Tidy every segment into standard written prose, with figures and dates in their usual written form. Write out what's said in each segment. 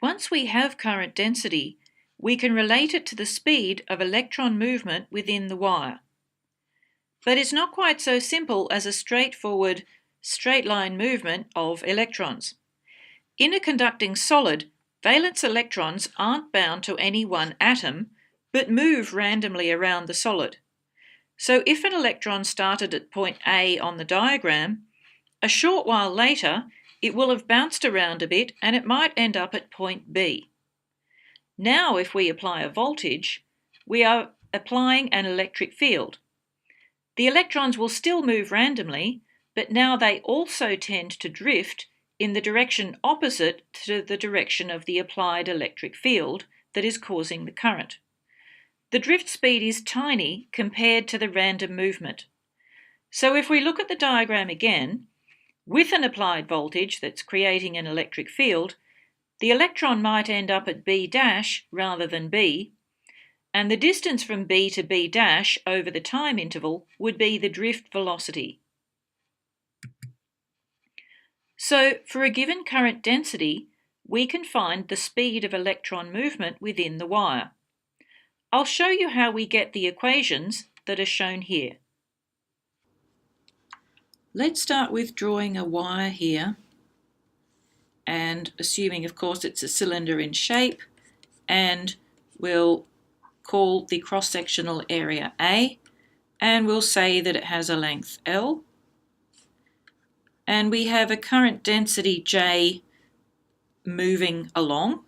Once we have current density, we can relate it to the speed of electron movement within the wire. But it's not quite so simple as a straightforward straight-line movement of electrons. In a conducting solid, valence electrons aren't bound to any one atom, but move randomly around the solid. So if an electron started at point A on the diagram, a short while later it will have bounced around a bit and it might end up at point B. Now if we apply a voltage, we are applying an electric field. The electrons will still move randomly, but now they also tend to drift in the direction opposite to the direction of the applied electric field that is causing the current. The drift speed is tiny compared to the random movement. So if we look at the diagram again, with an applied voltage that's creating an electric field, the electron might end up at B' rather than B, and the distance from B to B' over the time interval would be the drift velocity. So for a given current density, we can find the speed of electron movement within the wire. I'll show you how we get the equations that are shown here. Let's start with drawing a wire here, and assuming of course it's a cylinder in shape, and we'll call the cross-sectional area A, and we'll say that it has a length L, and we have a current density J moving along,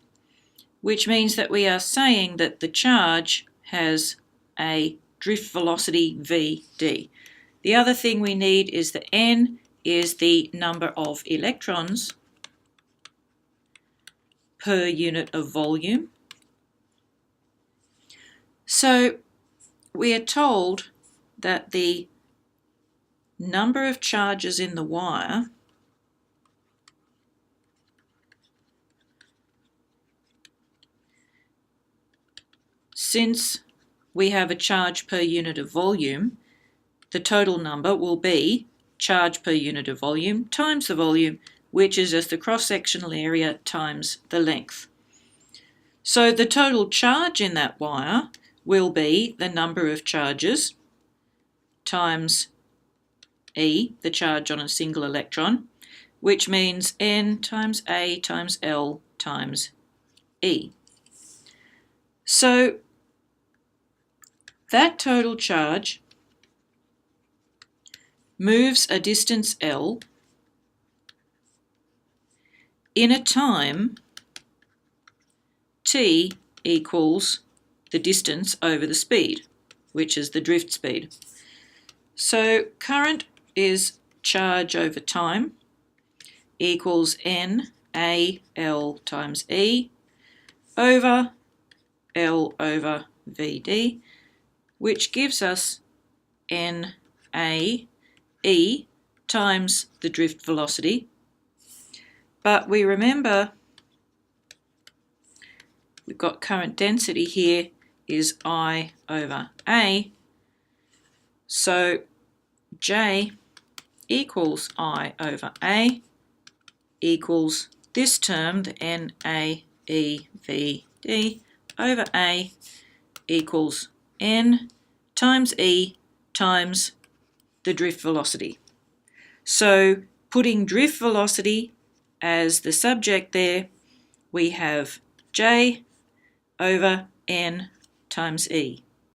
which means that we are saying that the charge has a drift velocity Vd. The other thing we need is that N is the number of electrons per unit of volume. So we are told that the number of charges in the wire since we have a charge per unit of volume, the total number will be charge per unit of volume times the volume, which is just the cross-sectional area times the length. So the total charge in that wire will be the number of charges times E, the charge on a single electron, which means N times A times L times E. So that total charge moves a distance L in a time T equals the distance over the speed, which is the drift speed. So current is charge over time equals NAL times E over L over Vd, which gives us NAE times the drift velocity. But we remember we've got current density here is I over A, so J equals I over A equals this term, the NAEVD over A equals N times E times the drift velocity. So putting drift velocity as the subject there, we have J over N times E.